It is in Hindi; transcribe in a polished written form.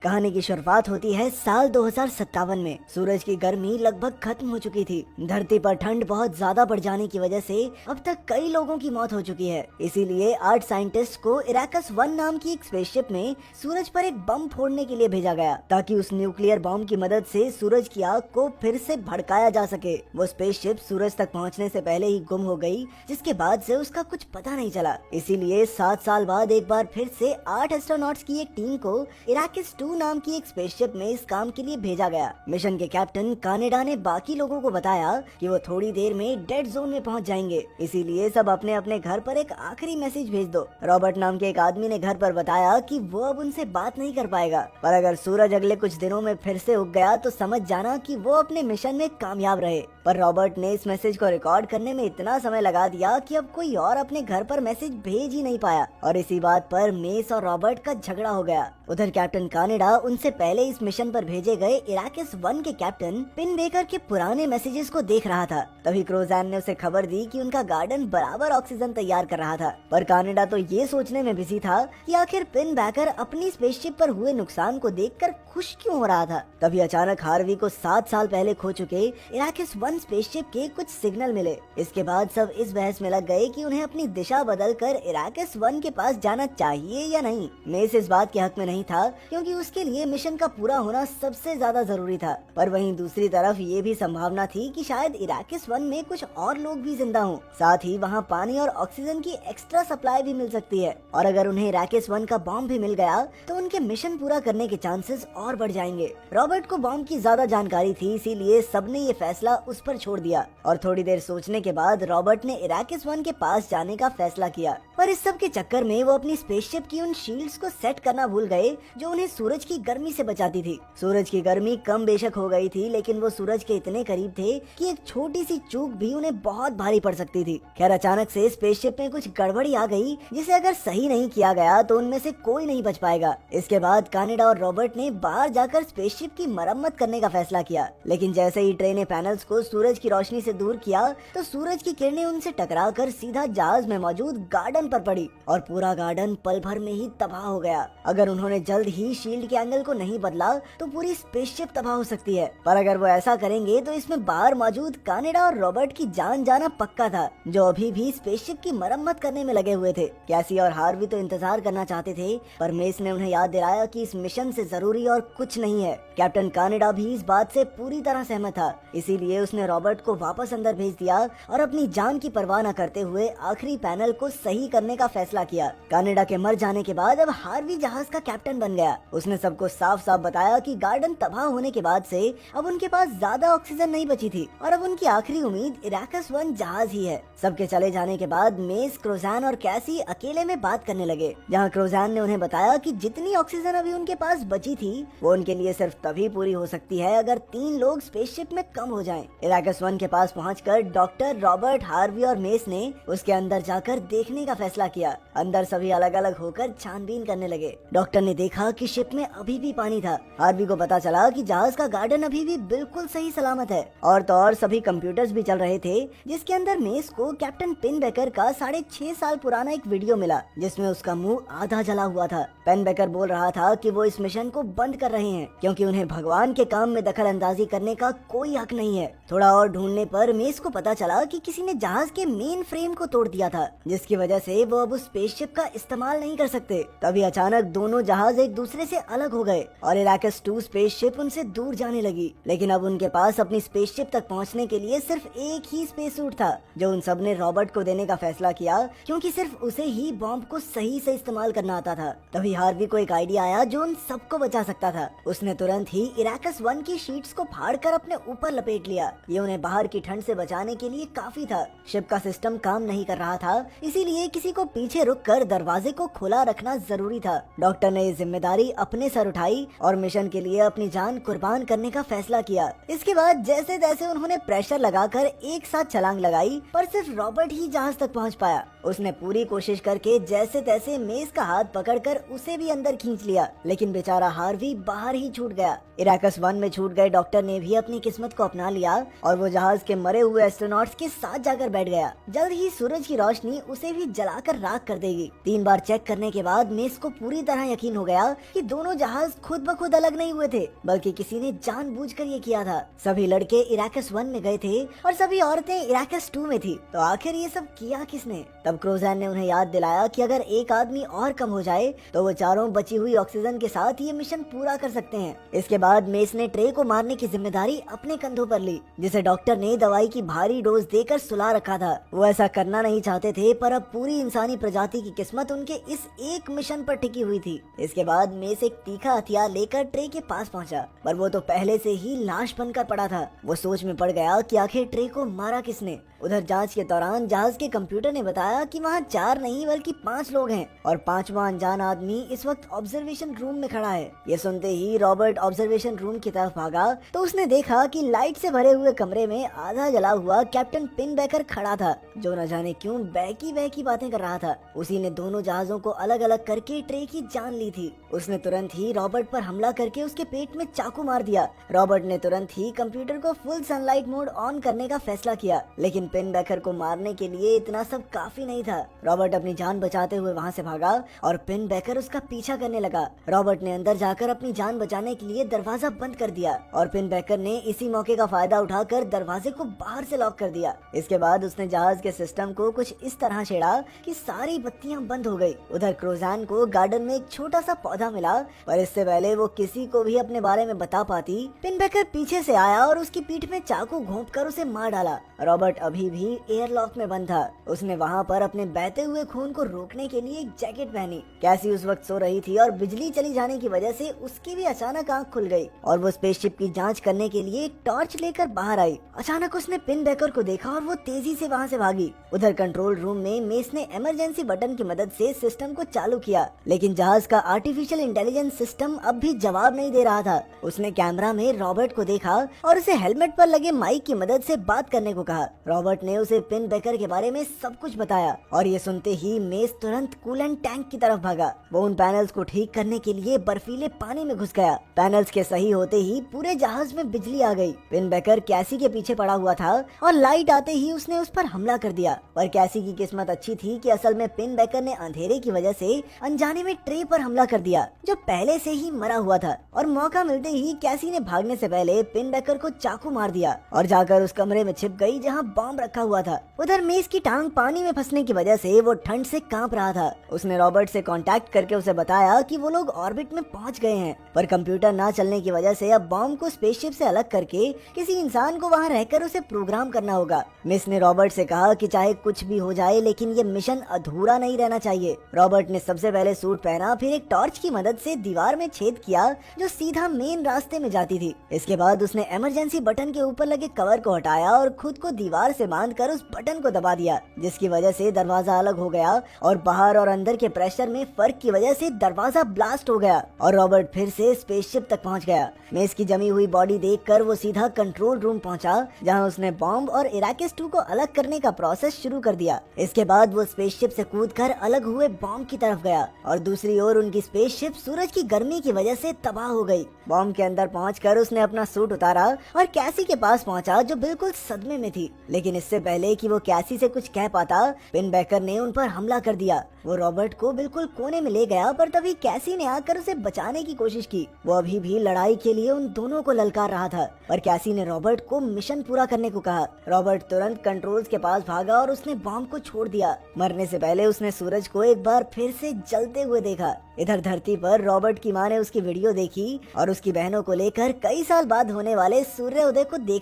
कहानी की शुरुआत होती है साल 2057 में। सूरज की गर्मी लगभग खत्म हो चुकी थी। धरती पर ठंड बहुत ज्यादा बढ़ जाने की वजह से अब तक कई लोगों की मौत हो चुकी है। इसीलिए 8 साइंटिस्ट को इराकस 1 नाम की एक स्पेसशिप में सूरज पर एक बम फोड़ने के लिए भेजा गया, ताकि उस न्यूक्लियर बम की मदद से सूरज की आग को फिर से भड़काया जा सके। वो स्पेसशिप सूरज तक पहुंचने से पहले ही गुम हो गई, जिसके बाद से उसका कुछ पता नहीं चला। इसीलिए 7 साल बाद एक बार फिर से 8 एस्ट्रोनॉट्स की एक टीम को इराकस 2 नाम की एक स्पेसशिप में इस काम के लिए भेजा गया। मिशन के कैप्टन कानेडा ने बाकी लोगों को बताया कि वो थोड़ी देर में डेड जोन में पहुंच जाएंगे, इसीलिए सब अपने अपने घर पर एक आखिरी मैसेज भेज दो। रॉबर्ट नाम के एक आदमी ने घर पर बताया कि वो अब उनसे बात नहीं कर पाएगा, पर अगर सूरज अगले कुछ दिनों में फिर से उग गया तो समझ जाना कि वो अपने मिशन में कामयाब रहे। पर रॉबर्ट ने इस मैसेज को रिकॉर्ड करने में इतना समय लगा दिया कि अब कोई और अपने घर पर मैसेज भेज ही नहीं पाया, और इसी बात पर मेस और रॉबर्ट का झगड़ा हो गया। उधर कैप्टन कानेडा उनसे पहले इस मिशन पर भेजे गए इराकस 1 के कैप्टन पिन बेकर के पुराने मैसेजेस को देख रहा था। तभी क्रोजैन ने उसे खबर दी कि उनका गार्डन बराबर ऑक्सीजन तैयार कर रहा था। पर कानेडा तो ये सोचने में बिजी था कि आखिर पिन बेकर अपनी स्पेसशिप पर हुए नुकसान को देखकर खुश क्यों हो रहा था। तभी अचानक हार्वी को 7 साल पहले खो चुके इराकस 1 स्पेसशिप के कुछ सिग्नल मिले। इसके बाद सब इस बहस में लग गए कि उन्हें अपनी दिशा बदलकर इराकस 1 के पास जाना चाहिए या नहीं। मेस इस बात के हक में नहीं था, क्योंकि उसके लिए मिशन का पूरा होना सबसे ज्यादा जरूरी था। पर वहीं दूसरी तरफ ये भी संभावना थी कि शायद इराकस 1 में कुछ और लोग भी जिंदा हों। साथ ही वहाँ पानी और ऑक्सीजन की एक्स्ट्रा सप्लाई भी मिल सकती है, और अगर उन्हें इराकस 1 का बॉम्ब भी मिल गया तो उनके मिशन पूरा करने के चांसेस और बढ़ जाएंगे। रॉबर्ट को बॉम्ब की ज्यादा जानकारी थी, इसीलिए सबने ये फैसला उस पर छोड़ दिया, और थोड़ी देर सोचने के बाद रॉबर्ट ने इराकस 1 के पास जाने का फैसला किया। पर इस सब के चक्कर में वो अपनी स्पेसशिप की उन शील्ड्स को सेट करना भूल गए जो उन्हें सूरज की गर्मी से बचाती थी। सूरज की गर्मी कम बेशक हो गई थी, लेकिन वो सूरज के इतने करीब थे कि एक छोटी सी चूक भी उन्हें बहुत भारी पड़ सकती थी। खैर, अचानक से स्पेसशिप में कुछ गड़बड़ी आ गई, जिसे अगर सही नहीं किया गया तो उनमें से कोई नहीं बच पाएगा। इसके बाद कानेडा और रॉबर्ट ने बाहर जाकर स्पेसशिप की मरम्मत करने का फैसला किया, लेकिन जैसे ही ट्रे ने पैनल्स को सूरज की रोशनी से दूर किया तो सूरज की किरणें उनसे टकराकर सीधा जहाज में मौजूद गार्डन पर पड़ी, और पूरा गार्डन पल भर में ही तबाह हो गया। अगर उन्होंने जल्द ही शील्ड के एंगल को नहीं बदला तो पूरी स्पेसशिप तबाह हो सकती है, पर अगर वो ऐसा करेंगे तो इसमें बाहर मौजूद कानेडा और रॉबर्ट की जान जाना पक्का था, जो अभी भी स्पेसशिप की मरम्मत करने में लगे हुए थे। कैसी और हार्वी तो इंतजार करना चाहते थे, पर मेस ने उन्हें याद दिलाया कि इस मिशन से जरूरी और कुछ नहीं है। कैप्टन कानेडा भी इस बात से पूरी तरह सहमत था, इसीलिए उसने रॉबर्ट को वापस अंदर भेज दिया और अपनी जान की परवाह न करते हुए आखिरी पैनल को सही करने का फैसला किया। कानेडा के मर जाने के बाद अब हार्वी जहाज का कैप्टन बन गया। उसने सबको साफ साफ बताया कि गार्डन तबाह होने के बाद से अब उनके पास ज्यादा ऑक्सीजन नहीं बची थी, और अब उनकी आखिरी उम्मीद इराकस 1 जहाज ही है। सबके चले जाने के बाद मेस, क्रोजैन और कैसी अकेले में बात करने लगे, जहाँ क्रोजैन ने उन्हें बताया कि जितनी ऑक्सीजन अभी उनके पास बची थी वो उनके लिए सिर्फ तभी पूरी हो सकती है अगर 3 लोग स्पेसशिप में कम हो जाएं। इराकस 1 के पास पहुंचकर डॉक्टर, रॉबर्ट, हार्वी और मेस ने उसके अंदर जाकर देखने का फैसला किया। अंदर सभी अलग अलग होकर छानबीन करने लगे। डॉक्टर ने देखा कि शिप में अभी भी पानी था। हार्वी को पता चला कि जहाज का गार्डन अभी भी बिल्कुल सही सलामत है, और तो और सभी कंप्यूटर्स भी चल रहे थे, जिसके अंदर मेस को कैप्टन पिन बेकर का 6.5 साल पुराना एक वीडियो मिला, जिसमें उसका मुंह आधा जला हुआ था। पिन बेकर बोल रहा था कि वो इस मिशन को बंद कर रहे हैं, क्योंकि उन्हें भगवान के काम में दखल अंदाजी करने का कोई हक नहीं है। थोड़ा और ढूंढने पर मेस को पता चला कि किसी ने जहाज के मेन फ्रेम को तोड़ दिया था, जिसकी वजह से वो अब उस स्पेसशिप का इस्तेमाल नहीं कर सकते। तभी अचानक दोनों जहाज एक दूसरे से अलग हो गए और इराकस 2 स्पेसशिप उनसे दूर जाने लगी। लेकिन अब उनके पास अपनी स्पेसशिप तक पहुंचने के लिए सिर्फ एक ही स्पेस सूट था, जो उन सब ने रॉबर्ट को देने का फैसला किया, क्योंकि सिर्फ उसे ही बॉम्ब को सही से इस्तेमाल करना आता था। तभी हार्वी को एक आइडिया आया जो उन सबको बचा सकता था। उसने तुरंत ही इराकस 1 की शीट्स को फाड़कर अपने ऊपर लपेट लिया। ये उन्हें बाहर की ठंड से बचाने के लिए काफी था। शिप का सिस्टम काम नहीं कर रहा था, इसीलिए किसी को पीछे रुककर दरवाजे को खुला रखना जरूरी था। डॉक्टर ने ये जिम्मेदारी अपने सर उठाई और मिशन के लिए अपनी जान कुर्बान करने का फैसला किया। इसके बाद जैसे तैसे उन्होंने प्रेशर लगाकर एक साथ छलांग लगाई, पर सिर्फ रॉबर्ट ही जहाज तक पहुंच पाया। उसने पूरी कोशिश करके जैसे तैसे मेस का हाथ पकड़कर उसे भी अंदर खींच लिया, लेकिन बेचारा हार्वी बाहर ही छूट गया। इराकस 1 में छूट गए डॉक्टर ने भी अपनी किस्मत को अपना लिया और वो जहाज के मरे हुए एस्ट्रोनॉट्स के साथ जाकर बैठ गया। जल्द ही सूरज की रोशनी उसे भी जलाकर राख कर देगी। 3 बार चेक करने के बाद मेस को पूरी तरह यकीन यकीन हो गया कि दोनों जहाज खुद ब खुद अलग नहीं हुए थे, बल्कि किसी ने जानबूझकर ये किया था। सभी लड़के इराकस 1 में गए थे और सभी औरतें इराकस 2 में थी। तो आखिर ये सब किया किसने? तब क्रोजैन ने उन्हें याद दिलाया कि अगर एक आदमी और कम हो जाए तो वो चारों बची हुई ऑक्सीजन के साथ ये मिशन पूरा कर सकते हैं। इसके बाद मेस ने ट्रे को मारने की जिम्मेदारी अपने कंधों पर ली, जिसे डॉक्टर ने दवाई की भारी डोज देकर सुला रखा था। वो ऐसा करना नहीं चाहते थे, पर अब पूरी इंसानी प्रजाति की किस्मत उनके इस एक मिशन पर टिकी हुई थी। इसके बाद मेस एक तीखा हथियार लेकर ट्रे के पास पहुंचा, पर वो तो पहले से ही लाश बनकर पड़ा था। वो सोच में पड़ गया कि आखिर ट्रे को मारा किसने। उधर जांच के दौरान जहाज के कंप्यूटर ने बताया कि वहाँ 4 नहीं बल्कि 5 लोग हैं और 5वां अनजान आदमी इस वक्त ऑब्जर्वेशन रूम में खड़ा है। ये सुनते ही रॉबर्ट ऑब्जर्वेशन रूम की तरफ भागा तो उसने देखा कि लाइट से भरे हुए कमरे में आधा जला हुआ कैप्टन पिनबेकर खड़ा था, जो न जाने क्यों बहकी बातें कर रहा था। उसी ने दोनों जहाजों को अलग अलग करके ट्रे की जान ली थी। उसने तुरंत ही रॉबर्ट पर हमला करके उसके पेट में चाकू मार दिया। रॉबर्ट ने तुरंत ही कंप्यूटर को फुल सनलाइट मोड ऑन करने का फैसला किया, लेकिन पिनबेकर को मारने के लिए इतना सब काफी नहीं था। रॉबर्ट अपनी जान बचाते हुए वहाँ से भागा और पिनबेकर उसका पीछा करने लगा। रॉबर्ट ने अंदर जाकर अपनी जान बचाने के लिए दरवाजा बंद कर दिया और पिनबेकर ने इसी मौके का फायदा उठाकर दरवाजे को बाहर से लॉक कर दिया। इसके बाद उसने जहाज के सिस्टम को कुछ इस तरह छेड़ा कि सारी बत्तियां बंद हो गई। उधर क्रोजैन को गार्डन में एक छोटा सा पौधा मिला, पर इससे पहले वो किसी को भी अपने बारे में बता पाती, पिनबेकर पीछे से आया और उसकी पीठ में चाकू घोंपकर उसे मार डाला। रॉबर्ट अभी भी एयरलॉक में बंद था। उसने वहाँ पर अपने बहते हुए खून को रोकने के लिए एक जैकेट पहनी। कैसी उस वक्त सो रही थी और बिजली चली जाने की वजह से उसकी भी अचानक आंख खुल गई और वो स्पेसशिप की जांच करने के लिए एक टॉर्च लेकर बाहर आई। अचानक उसने पिनबेकर को देखा और वो तेजी से वहाँ से भागी। उधर कंट्रोल रूम में मेस ने इमरजेंसी बटन की मदद से सिस्टम को चालू किया, लेकिन जहाज का आर्टिफिशियल इंटेलिजेंस सिस्टम अब भी जवाब नहीं दे रहा था। उसने कैमरा में रॉबर्ट को देखा और उसे हेलमेट पर लगे माइक की मदद से बात करने को कहा। रॉबर्ट ने उसे पिनबेकर के बारे में सब कुछ बताया और ये सुनते ही मेस तुरंत कूलेंट टैंक की तरफ भागा। वो उन पैनल्स को ठीक करने के लिए बर्फीले पानी में घुस गया। पैनल्स के सही होते ही पूरे जहाज में बिजली आ गई। पिनबेकर कैसी के पीछे पड़ा हुआ था और लाइट आते ही उसने उस पर हमला कर दिया, पर कैसी की किस्मत अच्छी थी कि असल में पिनबेकर ने अंधेरे की वजह से अनजाने में ट्रे पर हमला कर दिया, जो पहले से ही मरा हुआ था। और मौका मिलते ही कैसी ने भागने से पहले पिनबेकर को चाकू मार दिया और जाकर उस कमरे में छिप गई जहाँ बॉम्ब रखा हुआ था। उधर मेस की टांग पानी में फंसने की वजह से वो ठंड से कांप रहा था। उसने रॉबर्ट से कांटेक्ट करके उसे बताया कि वो लोग ऑर्बिट में पहुंच गए हैं, पर कंप्यूटर ना चलने की वजह से अब बॉम्ब को स्पेसशिप से अलग करके किसी इंसान को वहां रहकर उसे प्रोग्राम करना होगा। मिस ने रॉबर्ट से कहा कि चाहे कुछ भी हो जाए लेकिन ये मिशन अधूरा नहीं रहना चाहिए। रॉबर्ट ने सबसे पहले सूट पहना, फिर एक टॉर्च की मदद से दीवार में छेद किया जो सीधा मेन रास्ते में जाती थी। इसके बाद उसने इमरजेंसी बटन के ऊपर लगे कवर को हटाया और खुद को दीवार से बांधकर उस बटन को दबा दिया, जिसकी वजह से दरवाजा अलग हो गया और बाहर और अंदर के प्रेशर में फर्क की वजह से दरवाजा ब्लास्ट हो गया और रॉबर्ट फिर से स्पेसशिप तक पहुंच गया। मेस की जमी हुई बॉडी देखकर वो सीधा कंट्रोल रूम पहुंचा, जहां उसने बॉम्ब और इराकिस 2 को अलग करने का प्रोसेस शुरू कर दिया। इसके बाद वो स्पेसशिप से कूदकर अलग हुए बॉम्ब की तरफ गया और दूसरी ओर उनकी स्पेसशिप सूरज की गर्मी की वजह से तबाह हो गई। बॉम्ब के अंदर पहुंचकर उसने अपना सूट उतारा और कैसी के पास पहुंचा, जो बिल्कुल सदमे में थी। लेकिन इससे पहले कि वो कैसी से कुछ कह पाता, पिनबेकर ने उन पर हमला कर दिया। वो रॉबर्ट को बिल्कुल कोने में ले गया, पर तभी कैसी ने आकर उसे बचाने की कोशिश की। वो अभी भी लड़ाई के लिए उन दोनों को ललकार रहा था, पर कैसी ने रॉबर्ट को मिशन पूरा करने को कहा। रॉबर्ट तुरंत कंट्रोल्स के पास भागा और उसने बॉम्ब को छोड़ दिया। मरने से पहले उसने सूरज को एक बार फिर से जलते हुए देखा। इधर धरती पर रॉबर्ट की माँ ने उसकी वीडियो देखी और उसकी बहनों को लेकर कई साल बाद होने वाले सूर्योदय को देखने